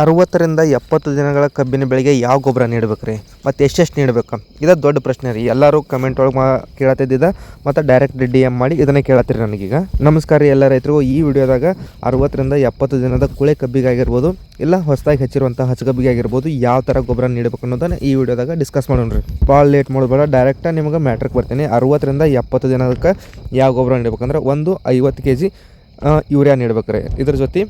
60ರಿಂದ 70 ದಿನಗಳ ಕಬ್ಬಿನ ಬೆಳೆಗೆ ಯಾವ ಗೊಬ್ಬರ ನೀಡಬೇಕ್ರಿ ಮತ್ತು ಎಷ್ಟೆಷ್ಟು ನೀಡಬೇಕು? ಇದು ದೊಡ್ಡ ಪ್ರಶ್ನೆ ರೀ. ಎಲ್ಲರೂ ಕಮೆಂಟ್ ಒಳಗೆ ಕೇಳತ್ತಿದ್ದ ಮತ್ತು ಡೈರೆಕ್ಟ್ DM ಮಾಡಿ ಇದನ್ನು ಕೇಳತ್ತೀರಿ ನನಗೀಗ. ನಮಸ್ಕಾರ ರೀ ಎಲ್ಲ ರೈತರಿಗೂ. ಈ ವಿಡಿಯೋದಾಗ 60ರಿಂದ 70 ದಿನದ ಕುಳೆ ಕಬ್ಬಿಗಾಗಿರ್ಬೋದು ಇಲ್ಲ ಹೊಸದಾಗಿ ಹಚ್ಚಿರುವಂಥ ಹಚ್ಚಗಬ್ಬಿಗೆ ಆಗಿರ್ಬೋದು ಯಾವ ಥರ ಗೊಬ್ಬರ ನೀಡಬೇಕು ಅನ್ನೋದನ್ನು ಈ ವಿಡಿಯೋದಾಗ ಡಿಸ್ಕಸ್ ಮಾಡೋಣ ರೀ. ಭಾಳ ಲೇಟ್ ಮಾಡಬೇಡ, ಡೈರೆಕ್ಟಾಗಿ ನಿಮಗೆ ಮ್ಯಾಟ್ರಿಗೆ ಬರ್ತೀನಿ. 60ರಿಂದ 70 ದಿನಕ್ಕೆ ಯಾವ ಗೊಬ್ಬರ ನೀಡಬೇಕಂದ್ರೆ 50 kg ಯೂರಿಯಾ ನೀಡ್ಬೇಕ್ರಿ. ಇದ್ರ ಜೊತೆ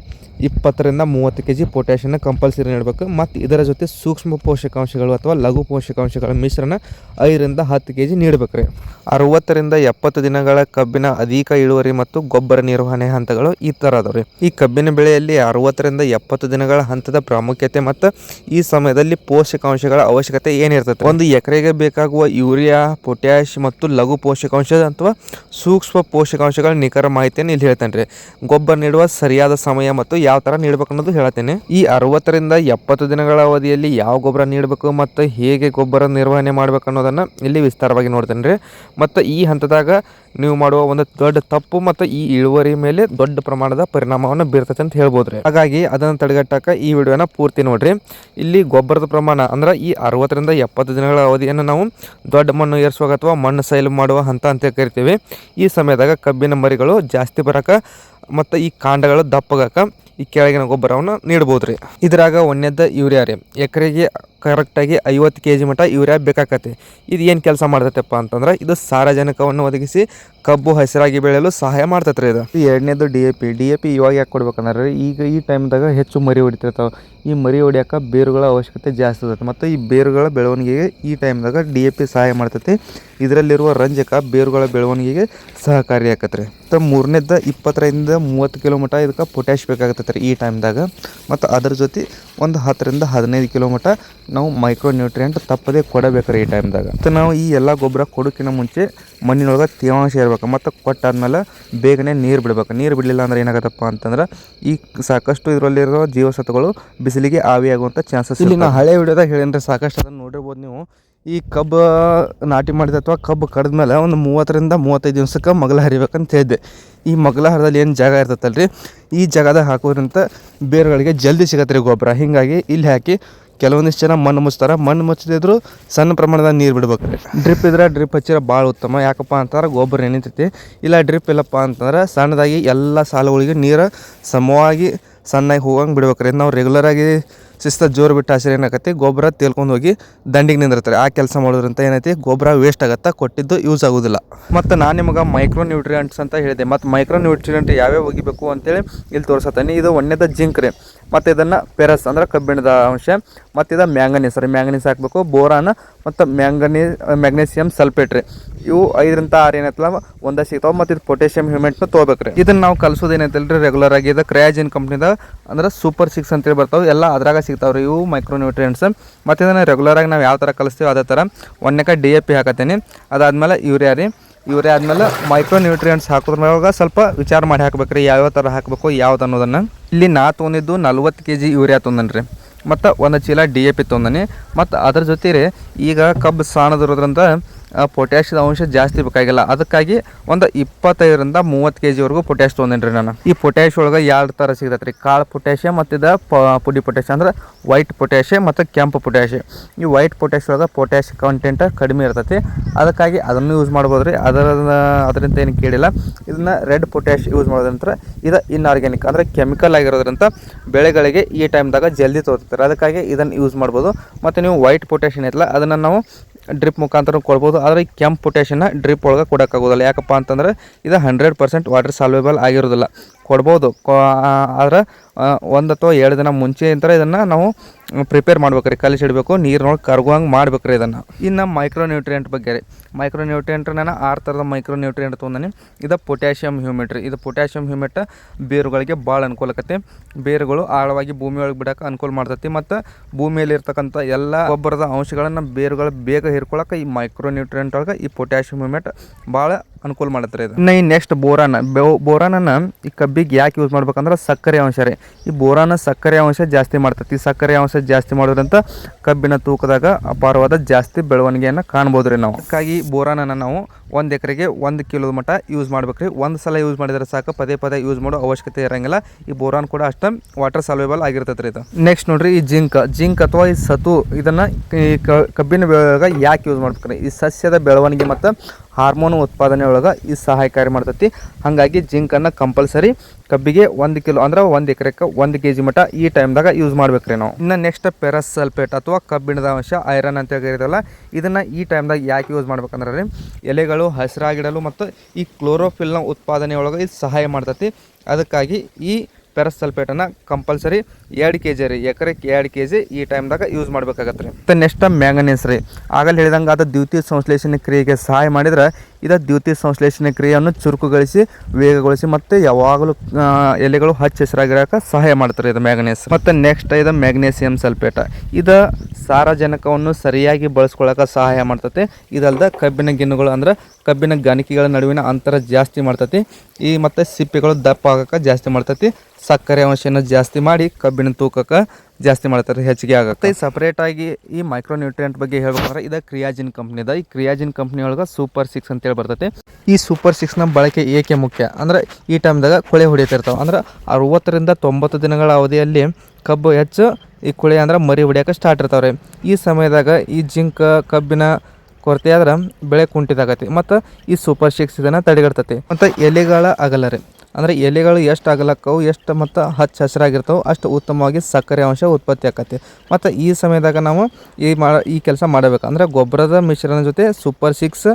20ರಿಂದ 30 kg ಪೊಟ್ಯಾಷಿಯನ್ನ ಕಂಪಲ್ಸರಿ ನೀಡಬೇಕು. ಮತ್ತು ಇದರ ಜೊತೆ ಸೂಕ್ಷ್ಮ ಪೋಷಕಾಂಶಗಳು ಅಥವಾ ಲಘು ಪೋಷಕಾಂಶಗಳ ಮಿಶ್ರಣ 5ರಿಂದ 10 kg ನೀಡಬೇಕ್ರಿ. 60ರಿಂದ 70 ದಿನಗಳ ಕಬ್ಬಿನ ಅಧಿಕ ಇಳುವರಿ ಮತ್ತು ಗೊಬ್ಬರ ನಿರ್ವಹಣೆ ಹಂತಗಳು ಈ ಥರ ಅದಾವ್ರಿ. ಈ ಕಬ್ಬಿನ ಬೆಳೆಯಲ್ಲಿ 60ರಿಂದ 70 ದಿನಗಳ ಹಂತದ ಪ್ರಾಮುಖ್ಯತೆ ಮತ್ತು ಈ ಸಮಯದಲ್ಲಿ ಪೋಷಕಾಂಶಗಳ ಅವಶ್ಯಕತೆ ಏನಿರ್ತದೆ, ಒಂದು ಎಕರೆಗೆ ಬೇಕಾಗುವ ಯೂರಿಯಾ, ಪೊಟ್ಯಾಷ್ ಮತ್ತು ಲಘು ಪೋಷಕಾಂಶ ಅಥವಾ ಸೂಕ್ಷ್ಮ ಪೋಷಕಾಂಶಗಳ ನಿಖರ ಮಾಹಿತಿಯನ್ನು ಇಲ್ಲಿ ಹೇಳ್ತೇನೆ ರೀ. ಗೊಬ್ಬರ ನೀಡುವ ಸರಿಯಾದ ಸಮಯ ಮತ್ತು ಯಾವ ಥರ ನೀಡಬೇಕು ಅನ್ನೋದು ಹೇಳ್ತೇನೆ. ಈ 60ರಿಂದ 70 ದಿನಗಳ ಅವಧಿಯಲ್ಲಿ ಯಾವ ಗೊಬ್ಬರ ನೀಡಬೇಕು ಮತ್ತು ಹೇಗೆ ಗೊಬ್ಬರ ನಿರ್ವಹಣೆ ಮಾಡಬೇಕು ಅನ್ನೋದನ್ನು ಇಲ್ಲಿ ವಿಸ್ತಾರವಾಗಿ ನೋಡ್ತೇನೆ ರೀ. ಮತ್ತು ಈ ಹಂತದಾಗ ನೀವು ಮಾಡುವ ಒಂದು ದೊಡ್ಡ ತಪ್ಪು ಮತ್ತು ಈ ಇಳುವರಿ ಮೇಲೆ ದೊಡ್ಡ ಪ್ರಮಾಣದ ಪರಿಣಾಮವನ್ನು ಬೀರ್ತೈತೆ ಅಂತ ಹೇಳ್ಬೋದು ರೀ. ಹಾಗಾಗಿ ಅದನ್ನು ತಡೆಗಟ್ಟಕ್ಕೆ ಈ ವಿಡಿಯೋನ ಪೂರ್ತಿ ನೋಡ್ರಿ. ಇಲ್ಲಿ ಗೊಬ್ಬರದ ಪ್ರಮಾಣ ಅಂದ್ರೆ ಈ 60ರಿಂದ 70 ದಿನಗಳ ಅವಧಿಯನ್ನು ನಾವು ದೊಡ್ಡ ಮಣ್ಣು ಏರಿಸುವಾಗ ಅಥವಾ ಮಣ್ಣು ಸೈಲು ಮಾಡುವ ಹಂತ ಅಂತ ಕರಿತೀವಿ. ಈ ಸಮಯದಾಗ ಕಬ್ಬಿನ ಮರಿಗಳು ಜಾಸ್ತಿ ಬರಕ್ಕೆ ಮತ್ತು ಈ ಕಾಂಡಗಳು ದಪ್ಪಗಾಕ ಈ ಕೆಳಗಿನ ಗೊಬ್ಬರವನ್ನು ನೀಡ್ಬೋದು ರೀ. ಇದ್ರಾಗ ಒಂದೇದ ಯೂರಿಯಾ ರೀ. ಎಕರೆಗೆ ಕರೆಕ್ಟಾಗಿ 50 kg ಮಟ್ಟ ಯೂರಿಯಾ ಬೇಕಾಕತ್ತೆ. ಇದು ಏನು ಕೆಲಸ ಮಾಡ್ತೈತಪ್ಪ ಅಂತಂದ್ರೆ ಇದು ಸಾರಜನಕವನ್ನು ಒದಗಿಸಿ ಕಬ್ಬು ಹಸಿರಾಗಿ ಬೆಳೆಯಲು ಸಹಾಯ ಮಾಡ್ತೈತೆ ರೀ. ಇದು ಎರಡನೇದು DAP ಇವಾಗ ಯಾಕೆ ಕೊಡ್ಬೇಕಂದ್ರೆ ಈಗ ಈ ಟೈಮ್ದಾಗ ಹೆಚ್ಚು ಮರಿ ಹೊಡಿತಿರ್ತಾವೆ. ಈ ಮರಿ ಹೊಡಿಯೋಕೆ ಬೇರುಗಳ ಅವಶ್ಯಕತೆ ಜಾಸ್ತಿ ಇರ್ತೈತೆ ಮತ್ತು ಈ ಬೇರುಗಳ ಬೆಳವಣಿಗೆಗೆ ಈ ಟೈಮ್ದಾಗ DAP ಸಹಾಯ ಮಾಡ್ತೈತಿ. ಇದರಲ್ಲಿರುವ ರಂಜಕ ಬೇರುಗಳ ಬೆಳವಣಿಗೆಗೆ ಸಹಕಾರಿಯಾಕತ್ತೆ ರೀ. ಮತ್ತು ಮೂರನೇದ 20ರಿಂದ 30 kg ಮಟ್ಟ ಇದಕ್ಕೆ ಪೊಟ್ಯಾಷ್ ಬೇಕಾಗತ್ತೆ ರೀ ಈ ಟೈಮ್ದಾಗ. ಮತ್ತು ಅದ್ರ ಜೊತೆ ಒಂದು 10ರಿಂದ 15 kg ಮಟ್ಟ ನಾವು ಮೈಕ್ರೋ ನ್ಯೂಟ್ರಿಯೆಂಟ್ ತಪ್ಪದೇ ಕೊಡಬೇಕು ರೀ ಈ ಟೈಮ್ದಾಗ. ಮತ್ತು ನಾವು ಈ ಎಲ್ಲ ಗೊಬ್ಬರ ಕೊಡೋಕ್ಕಿಂತ ಮುಂಚೆ ಮಣ್ಣಿನೊಳಗೆ ತೇವಾಂಶ ಇರಬೇಕು ಮತ್ತು ಕೊಟ್ಟಾದ್ಮೇಲೆ ಬೇಗನೆ ನೀರು ಬಿಡಬೇಕು. ನೀರು ಬಿಡಲಿಲ್ಲ ಅಂದ್ರೆ ಏನಾಗತ್ತಪ್ಪ ಅಂತಂದ್ರೆ ಈ ಸಾಕಷ್ಟು ಇದರಲ್ಲಿರೋ ಜೀವಸತ್ವಗಳು ಬಿಸಿಲಿಗೆ ಆವಿಯಾಗುವಂಥ ಚಾನ್ಸಸ್. ಇಲ್ಲಿ ನಾವು ಹಳೆ ವಿಡಿಯೋದಾಗ ಹೇಳಿದ್ರೆ ಸಾಕಷ್ಟು ಅದನ್ನು ನೋಡಿರ್ಬೋದು ನೀವು. ಈ ಕಬ್ಬು ನಾಟಿ ಮಾಡಿದ ಅಥವಾ ಕಬ್ಬು ಕಡಿದ್ಮೇಲೆ ಒಂದು 30ರಿಂದ 35 ದಿವಸಕ್ಕೆ ಮಗಲ ಹರಿಬೇಕಂತ ಹೇಳಿದ್ದೆ. ಈ ಮಗಲ ಹರಿದಲ್ಲಿ ಏನು ಜಾಗ ಇರ್ತೈತಲ್ರಿ, ಈ ಜಾಗದಾಗ ಹಾಕೋದ್ರಿಂದ ಬೇರುಗಳಿಗೆ ಜಲ್ದಿ ಸಿಗತ್ತೆ ರೀ ಗೊಬ್ಬರ. ಹೀಗಾಗಿ ಇಲ್ಲಿ ಹಾಕಿ ಕೆಲವೊಂದಿಷ್ಟು ಜನ ಮಣ್ಣು ಮುಚ್ತಾರೆ. ಮಣ್ಣು ಮುಚ್ಚದಿದ್ರು ಸಣ್ಣ ಪ್ರಮಾಣದ ನೀರು ಬಿಡ್ಬೇಕು ರೀ. ಡ್ರಿಪ್ ಇದ್ರೆ ಡ್ರಿಪ್ ಹಚ್ಚಿರೋ ಭಾಳ ಉತ್ತಮ. ಯಾಕಪ್ಪ ಅಂತಂದ್ರೆ ಗೊಬ್ಬರ ನೆನಿತೈತಿ. ಇಲ್ಲ ಡ್ರಿಪ್ ಇಲ್ಲಪ್ಪ ಅಂತಂದ್ರೆ ಸಣ್ಣದಾಗಿ ಎಲ್ಲ ಸಾಲುಗಳಿಗೆ ನೀರು ಸಮವಾಗಿ ಸಣ್ಣಾಗಿ ಹೋಗಂಗೆ ಬಿಡ್ಬೇಕು ರೀ. ನಾವು ರೆಗ್ಯುಲರಾಗಿ ಶಿಸ್ತ ಜೋರು ಬಿಟ್ಟು ಹಸಿರು ಏನಾಗತ್ತೆ ಗೊಬ್ಬರ ತೇಲ್ಕೊಂಡು ಹೋಗಿ ದಂಡಿಗೆ ನಿಂದಿರ್ತಾರೆ. ಆ ಕೆಲಸ ಮಾಡೋದ್ರಿಂದ ಏನೈತಿ ಗೊಬ್ಬರ ವೇಸ್ಟ್ ಆಗುತ್ತೆ, ಕೊಟ್ಟಿದ್ದು ಯೂಸ್ ಆಗೋದಿಲ್ಲ. ಮತ್ತು ನಾನು ನಿಮಗೆ ಮೈಕ್ರೋ ನ್ಯೂಟ್ರಿಯೆಂಟ್ಸ್ ಅಂತ ಹೇಳಿದೆ. ಮತ್ತು ಮೈಕ್ರೋ ನ್ಯೂಟ್ರಿಯೆಂಟ್ ಯಾವ್ಯಾವ ಒಗಿಬೇಕು ಅಂತೇಳಿ ಇಲ್ಲಿ ತೋರಿಸತ್ತಾನೆ. ಇದು ಒಂದೇದ ಜಿಂಕ್ ರೀ. ಮತ್ತು ಇದನ್ನು ಪೆರಸ್ ಅಂದ್ರೆ ಕಬ್ಬಿಣದ ಅಂಶ. ಮತ್ತು ಇದು ಮ್ಯಾಂಗನೀಸ್ ರೀ. ಮ್ಯಾಂಗನೀಸ್ ಹಾಕಬೇಕು. ಬೋರಾನ್ ಮತ್ತು ಮ್ಯಾಗ್ನೀಸಿಯಂ ಸಲ್ಫೇಟ್ ರೀ. ಇವು 5ರಿಂದ 6 ಏನೈತಲ್ಲ ಒಂದೇ ಸಿಗ್ತಾವೆ. ಮತ್ತು ಇದು ಪೊಟ್ಯಾಷಿಯಂ ಹ್ಯೂಮೇಟ್ನ ತೊಗೋಬೇಕು ರೀ. ಇದನ್ನು ನಾವು ಕಲಿಸೋದು ಏನೈತಲ್ರಿ ರೆಗ್ಯುಲರ್ ಆಗಿ ಇದು ಕ್ರಯಾಜಿನ್ ಕಂಪ್ನಿದ ಅಂದ್ರೆ ಸೂಪರ್ 6 ಅಂತೇಳಿ ಬರ್ತಾವೆ. ಎಲ್ಲ ಅದ್ರಾಗ ಸಿಗ್ತಾವೆ ರೀ ಇವು ಮೈಕ್ರೋ ನ್ಯೂಟ್ರಿಯೆಂಟ್ಸ್. ಮತ್ತು ಇದನ್ನು ರೆಗ್ಯುಲರಾಗಿ ನಾವು ಯಾವ ಥರ ಕಲಿಸ್ತೀವಿ ಅದೇ ಥರ ಒಂದಕ್ಕೆ DAP ಹಾಕತ್ತೀನಿ. ಅದಾದಮೇಲೆ ಯೂರಿಯಾ ರೀ. ಯೂರಿಯಾ ಆದಮೇಲೆ ಮೈಕ್ರೋ ನ್ಯೂಟ್ರಿಯೆಂಟ್ಸ್ ಹಾಕೋದ್ರಾಗ ಸ್ವಲ್ಪ ವಿಚಾರ ಮಾಡಿ ಹಾಕ್ಬೇಕು ರೀ ಯಾವ್ಯಾವ ಥರ ಹಾಕಬೇಕು ಯಾವ್ದು ಅನ್ನೋದನ್ನು. ಇಲ್ಲಿ ನಾ ತೊಗೊಂಡಿದ್ದು 40 kg ಯೂರಿಯಾ ತೊಂದನಿ ರೀ. ಮತ್ತು ಒಂದು ಚೀಲ DAP ತೊಂದನಿ. ಮತ್ತು ಅದ್ರ ಜೊತೆ ರೀ ಈಗ ಕಬ್ಬು ಸಾಣದಿರೋದ್ರಿಂದ ಪೊಟ್ಯಾಷದ ಅಂಶ ಜಾಸ್ತಿ ಬೇಕಾಗಿಲ್ಲ. ಅದಕ್ಕಾಗಿ ಒಂದು 25ರಿಂದ 30 kgವರೆಗೂ ಪೊಟ್ಯಾಷ್ ತೊಗೊಂಡೇನಿ ರೀ ನಾನು. ಈ ಪೊಟ್ಯಾಷ್ ಒಳಗೆ 2 ಥರ ಸಿಗ್ತೈತೆ ರೀ. ಕಾಳು ಪೊಟ್ಯಾಷ್ ಮತ್ತು ಇದು ಪುಡಿ ಪೊಟ್ಯಾಷ್ ಅಂದ್ರೆ ವೈಟ್ ಪೊಟ್ಯಾಷ್ ಮತ್ತು ಕೆಂಪು ಪೊಟ್ಯಾಷ್. ಈ ವೈಟ್ ಪೊಟ್ಯಾಷ್ ಒಳಗೆ ಪೊಟ್ಯಾಷ್ ಕಂಟೆಂಟ್ ಕಡಿಮೆ ಇರ್ತೈತಿ. ಅದಕ್ಕಾಗಿ ಅದನ್ನು ಯೂಸ್ ಮಾಡ್ಬೋದು ರೀ. ಅದರಿಂದ ಏನು ಕೇಳಿಲ್ಲ. ಇದನ್ನು ರೆಡ್ ಪೊಟ್ಯಾಷ್ ಯೂಸ್ ಮಾಡೋದ್ರಂತ ಇದು ಇನ್ಆರ್ಗ್ಯಾನಿಕ್ ಅಂದರೆ ಕೆಮಿಕಲ್ ಆಗಿರೋದ್ರಿಂದ ಬೆಳೆಗಳಿಗೆ ಈ ಟೈಮ್ದಾಗ ಜಲ್ದಿ ತೋರ್ತಾರೆ. ಅದಕ್ಕಾಗಿ ಇದನ್ನು ಯೂಸ್ ಮಾಡ್ಬೋದು. ಮತ್ತು ನೀವು ವೈಟ್ ಪೊಟ್ಯಾಷ್ ಏನೈತಲ್ಲ ಅದನ್ನು ನಾವು ಡ್ರಿಪ್ ಮುಖಾಂತರ ಕೊಡ್ಬೋದು. ಆದರೆ ಕೆಂಪು ಪೊಟ್ಯಾಷನ್ನ ಡ್ರಿಪ್ ಒಳಗೆ ಕೊಡೋಕ್ಕಾಗೋದಿಲ್ಲ. ಯಾಕಪ್ಪ ಅಂತಂದ್ರೆ ಇದು 100% ವಾಟರ್ ಸಾಲ್ವೇಬಲ್ ಆಗಿರೋದಿಲ್ಲ. ಕೊಡ್ಬೋದು ಆದರೆ 1 ಅಥವಾ 2 ದಿನ ಮುಂಚೆ ಅಂತ ಇದನ್ನು ನಾವು ಪ್ರಿಪೇರ್ ಮಾಡ್ಬೇಕ್ರಿ. ಕಲಿಸಿಡಬೇಕು, ನೀರಿನೊಳಗೆ ಕರ್ಗೋಂಗೆ ಮಾಡ್ಬೇಕ್ರಿ ಇದನ್ನು. ಇನ್ನು ಮೈಕ್ರೋ ನ್ಯೂಟ್ರಿಯೆಂಟ್ ಬಗ್ಗೆ ರೀ. ಮೈಕ್ರೋ ನ್ಯೂಟ್ರಿಯೆಂಟ್ ನಾನು 6 ಥರದ ಮೈಕ್ರೋ ನ್ಯೂಟ್ರಿಯೆಂಟ್ ತೊಗೊಂಡಿನಿ. ಇದು ಪೊಟ್ಯಾಷಿಯಂ ಹ್ಯೂಮೇಟ್ ರೀ. ಇದು ಪೊಟ್ಯಾಷಿಯಂ ಹ್ಯೂಮೇಟ್ ಬೇರುಗಳಿಗೆ ಭಾಳ ಅನುಕೂಲ ಆಕತಿ. ಬೇರುಗಳು ಆಳವಾಗಿ ಭೂಮಿ ಒಳಗೆ ಬಿಡೋಕೆ ಅನುಕೂಲ ಮಾಡ್ತೈತಿ. ಮತ್ತು ಭೂಮಿಯಲ್ಲಿ ಇರ್ತಕ್ಕಂಥ ಎಲ್ಲ ಗೊಬ್ಬರದ ಅಂಶಗಳನ್ನು ಬೇರುಗಳು ಬೇಗ ಹಿರ್ಕೊಳಕ್ಕೆ ಈ ಮೈಕ್ರೋ ನ್ಯೂಟ್ರಿಯೆಂಟ್ ಒಳಗೆ ಈ ಪೊಟ್ಯಾಷಿಯಂ ಹ್ಯೂಮೇಟ್ ಭಾಳ ಅನುಕೂಲ ಮಾಡತ್ರಿ ಇದು. ಇನ್ನು ಈ ನೆಕ್ಸ್ಟ್ ಬೋರಾನನ್ನು ಈ ಕಬ್ಬಿಗೆ ಕಬ್ಬಿಗೆ ಯಾಕೆ ಯೂಸ್ ಮಾಡ್ಬೇಕಂದ್ರೆ ಸಕ್ಕರೆ ಅಂಶ ರೀ. ಈ ಬೋರಾನ ಸಕ್ಕರೆ ಅಂಶ ಜಾಸ್ತಿ ಮಾಡ್ತೈತಿ. ಸಕ್ಕರೆ ಅಂಶ ಜಾಸ್ತಿ ಮಾಡೋದ್ರಿಂದ ಕಬ್ಬಿನ ತೂಕದಾಗ ಅಪಾರವಾದ ಜಾಸ್ತಿ ಬೆಳವಣಿಗೆಯನ್ನು ಕಾಣ್ಬೋದು ರೀ ನಾವು. ಅದಕ್ಕಾಗಿ ಬೋರಾನನ್ನು ನಾವು 1 ಎಕರೆಗೆ 1 ಕಿಲೋ ಮಟ್ಟ ಯೂಸ್ ಮಾಡ್ಬೇಕು ರೀ. ಒಂದು ಸಲ ಯೂಸ್ ಮಾಡಿದರೆ ಸಾಕು, ಪದೇ ಪದೇ ಯೂಸ್ ಮಾಡೋ ಅವಶ್ಯಕತೆ ಇರೋಂಗಿಲ್ಲ. ಈ ಬೋರಾನ್ ಕೂಡ ಅಷ್ಟೇ ವಾಟರ್ ಸಾಲ್ಯುಬಲ್ ಆಗಿರ್ತೈತೆ ರೀ ಇದು. ನೆಕ್ಸ್ಟ್ ನೋಡ್ರಿ, ಈ ಜಿಂಕ್ ಅಥವಾ ಈ ಸತು ಇದನ್ನು ಈ ಕಬ್ಬಿನ ಬೆಳೆಯೊಳಗೆ ಯಾಕೆ ಯೂಸ್ ಮಾಡ್ಬೇಕ್ರಿ? ಈ ಸಸ್ಯದ ಬೆಳವಣಿಗೆ ಮತ್ತು ಹಾರ್ಮೋನ್ ಉತ್ಪಾದನೆ ಒಳಗೆ ಈ ಸಹಾಯಕಾರಿ ಮಾಡ್ತೈತಿ. ಹಾಗಾಗಿ ಜಿಂಕನ್ನು ಕಂಪಲ್ಸರಿ ಕಬ್ಬಿಗೆ 1 ಕಿಲೋ ಅಂದ್ರೆ 1 ಎಕರೆಗೆ 1 kg ಮಟ್ಟ ಈ ಟೈಮ್ದಾಗ ಯೂಸ್ ಮಾಡ್ಬೇಕ್ರಿ ನಾವು. ಇನ್ನು ನೆಕ್ಸ್ಟ್ ಫೆರಸ್ ಸಲ್ಫೇಟ್ ಅಥವಾ ಕಬ್ಬಿಣದ ಅಂಶ ಐರನ್ ಅಂತ ಹೇಳಿರಲ್ಲ, ಇದನ್ನು ಈ ಟೈಮ್ದಾಗ ಯಾಕೆ ಯೂಸ್ ಮಾಡ್ಬೇಕಂದ್ರೆ ರೀ, ಎಲೆಗಳು ಹಸಿರಾಗಿಡಲು ಮತ್ತು ಈ ಕ್ಲೋರೋಫಿಲ್ನ ಉತ್ಪಾದನೆ ಒಳಗೆ ಇದು ಸಹಾಯ ಮಾಡ್ತೈತಿ. ಅದಕ್ಕಾಗಿ ಈ ಫೆರಸ್ ಸಲ್ಫೇಟನ್ನು ಕಂಪಲ್ಸರಿ 2 kg ರೀ, ಎಕರೆಗೆ 2 kg ಈ ಟೈಮ್ದಾಗ ಯೂಸ್ ಮಾಡ್ಬೇಕಾಗತ್ತೆ ರೀ. ಮತ್ತು ನೆಕ್ಸ್ಟ್ ಮ್ಯಾಂಗನೀಸ್ ರೀ. ಆಗಲೇ ಹೇಳಿದಂಗೆ ಅದು ದ್ವಿತೀಯ ಸಂಶ್ಲೇಷಣೆ ಕ್ರಿಯೆಗೆ ಸಹಾಯ ಮಾಡಿದ್ರೆ ಇದು ದ್ವಿತೀಯ ಸಂಶ್ಲೇಷಣೆ ಕ್ರಿಯೆಯನ್ನು ಚುರುಕುಗೊಳಿಸಿ ವೇಗಗೊಳಿಸಿ ಮತ್ತು ಯಾವಾಗಲೂ ಎಲೆಗಳು ಹಸಿರಾಗಿರೋಕೆ ಸಹಾಯ ಮಾಡ್ತಾರೆ ಇದು ಮ್ಯಾಗ್ನೀಸ್. ಮತ್ತು ನೆಕ್ಸ್ಟ್ ಇದು ಮ್ಯಾಗ್ನೇಸಿಯಂ ಸಲ್ಫೇಟ್. ಇದು ಸಾರಜನಕವನ್ನು ಸರಿಯಾಗಿ ಬಳಸ್ಕೊಳ್ಳೋಕೆ ಸಹಾಯ ಮಾಡ್ತೈತೆ. ಇದಲ್ಲದೆ ಕಬ್ಬಿನ ಗಿಣ್ಣುಗಳು ಅಂದ್ರೆ ಕಬ್ಬಿನ ಗಣಿಕೆಗಳ ನಡುವಿನ ಅಂತರ ಜಾಸ್ತಿ ಮಾಡ್ತೈತಿ. ಈ ಮತ್ತು ಸಿಪ್ಪೆಗಳು ದಪ್ಪ ಆಗೋಕೆ ಜಾಸ್ತಿ ಮಾಡ್ತೈತಿ. ಸಕ್ಕರೆ ಅಂಶನ ಜಾಸ್ತಿ ಮಾಡಿ ಕಬ್ಬಿನ ತೂಕಕ್ಕೆ ಜಾಸ್ತಿ ಮಾಡ್ತಾರೆ, ಹೆಚ್ಚಿಗೆ ಆಗುತ್ತೆ. ಸಪ್ರೇಟಾಗಿ ಈ ಮೈಕ್ರೋನ್ಯೂಟ್ರಿಯೆಂಟ್ ಬಗ್ಗೆ ಹೇಳ್ಬೇಕಂದ್ರೆ ಇದು ಕ್ರಿಯಾಜಿನ್ ಕಂಪ್ನಿದ. ಈ ಕ್ರಿಯಾಜಿನ್ ಕಂಪ್ನಿ ಒಳಗೆ ಸೂಪರ್ 6 ಅಂತೇಳಿ ಬರ್ತೈತೆ. ಈ ಸೂಪರ್ 6ನ ಬಳಕೆ ಏಕೆ ಮುಖ್ಯ ಅಂದ್ರೆ ಈ ಟೈಮ್ದಾಗ ಕೊಳೆ ಹೊಡಿತಿರ್ತಾವೆ. ಅಂದ್ರೆ 60 ರಿಂದ 90 ದಿನಗಳ ಅವಧಿಯಲ್ಲಿ ಕಬ್ಬು ಹೆಚ್ಚು ಈ ಕೊಳೆ ಅಂದ್ರೆ ಮರಿ ಹೊಡಿಯೋಕೆ ಸ್ಟಾರ್ಟ್ ಇರ್ತಾವ್ರಿ. ಈ ಸಮಯದಾಗ ಈ ಜಿಂಕ್ ಕಬ್ಬಿನ ಕೊರತೆ ಆದ್ರೆ ಬೆಳೆ ಕುಂಠಿತಾಗತ್ತೆ. ಮತ್ತು ಈ ಸೂಪರ್ 6 ಇದನ್ನು ತಡೆಗಟ್ತೈತಿ. ಮತ್ತು ಎಲೆಗಳ ಅಗಲ ರೀ, ಅಂದರೆ ಎಲೆಗಳು ಎಷ್ಟು ಅಗಲಕ್ಕವು ಎಷ್ಟು ಮತ್ತು ಹಸಿರಾಗಿರ್ತಾವೆ ಅಷ್ಟು ಉತ್ತಮವಾಗಿ ಸಕ್ಕರೆ ಅಂಶ ಉತ್ಪತ್ತಿ ಆಕತಿ. ಮತ್ತು ಈ ಸಮಯದಾಗ ನಾವು ಈ ಕೆಲಸ ಮಾಡಬೇಕು. ಅಂದರೆ ಗೊಬ್ಬರದ ಮಿಶ್ರಣ ಜೊತೆ ಸೂಪರ್ 6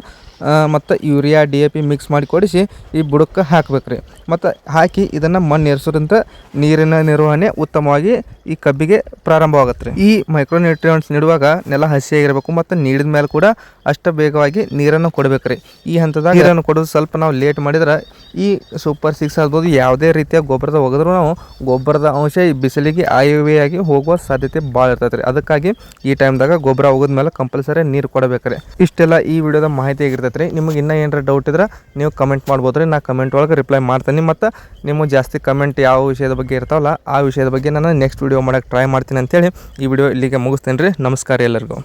ಮತ್ತು ಯೂರಿಯಾ DAP ಮಿಕ್ಸ್ ಮಾಡಿ ಕೊಡಿಸಿ ಈ ಬುಡಕ್ಕೆ ಹಾಕ್ಬೇಕು ರೀ. ಮತ್ತು ಹಾಕಿ ಇದನ್ನು ಮಣ್ಣು ಏರಿಸೋದ್ರಿಂದ ನೀರಿನ ನಿರ್ವಹಣೆ ಉತ್ತಮವಾಗಿ ಈ ಕಬ್ಬಿಗೆ ಪ್ರಾರಂಭವಾಗುತ್ತೆ ರೀ. ಈ ಮೈಕ್ರೋನ್ಯೂಟ್ರಿಯೆಂಟ್ಸ್ ನೀಡುವಾಗ ನೆಲ ಹಸಿಯಾಗಿರಬೇಕು ಮತ್ತು ನೀಡಿದ ಮೇಲೆ ಕೂಡ ಅಷ್ಟು ಬೇಗವಾಗಿ ನೀರನ್ನು ಕೊಡಬೇಕು ರೀ. ಈ ಹಂತದಾಗ ನೀರನ್ನು ಕೊಡೋದು ಸ್ವಲ್ಪ ನಾವು ಲೇಟ್ ಮಾಡಿದ್ರೆ ಈ ಸೂಪರ್ 6 ಆಗ್ಬೋದು ಯಾವುದೇ ರೀತಿಯ ಗೊಬ್ಬರದ ಒಗೆದ್ರೂ ನಾವು ಗೊಬ್ಬರದ ಅಂಶ ಈ ಬಿಸಿಲಿಗೆ ಆಗಿ ಹೋಗುವ ಸಾಧ್ಯತೆ ಭಾಳ ಇರ್ತೈತೆ ರೀ. ಅದಕ್ಕಾಗಿ ಈ ಟೈಮ್ದಾಗ ಗೊಬ್ಬರ ಒಗೆದ್ಮೇಲೆ ಕಂಪಲ್ಸರಿ ನೀರು ಕೊಡಬೇಕ್ರಿ. ಇಷ್ಟೆಲ್ಲ ಈ ವಿಡಿಯೋದ ಮಾಹಿತಿ ಆಗಿರ್ತೈತೆ ರೀ. ನಿಮಗೆ ಇನ್ನೂ ಏನಾರ ಡೌಟ್ ಇದ್ರೆ ನೀವು ಕಮೆಂಟ್ ಮಾಡ್ಬೋದು ರೀ. ನಾ ಕಮೆಂಟ್ ಒಳಗೆ ರಿಪ್ಲೈ ಮಾಡ್ತೀನಿ. ಮತ್ತು ನಿಮಗೆ ಜಾಸ್ತಿ ಕಮೆಂಟ್ ಯಾವ ವಿಷಯದ ಬಗ್ಗೆ ಇರ್ತಾವಲ್ಲ ಆ ವಿಷಯದ ಬಗ್ಗೆ ನಾನು ನೆಕ್ಸ್ಟ್ ವಿಡಿಯೋ ಮಾಡೋಕ್ಕೆ ಟ್ರೈ ಮಾಡ್ತೀನಿ ಅಂತೇಳಿ ಈ ವಿಡಿಯೋ ಇಲ್ಲಿಗೆ ಮುಗಿಸ್ತೇನೆ ರೀ. ನಮಸ್ಕಾರ ಎಲ್ಲರಿಗೂ.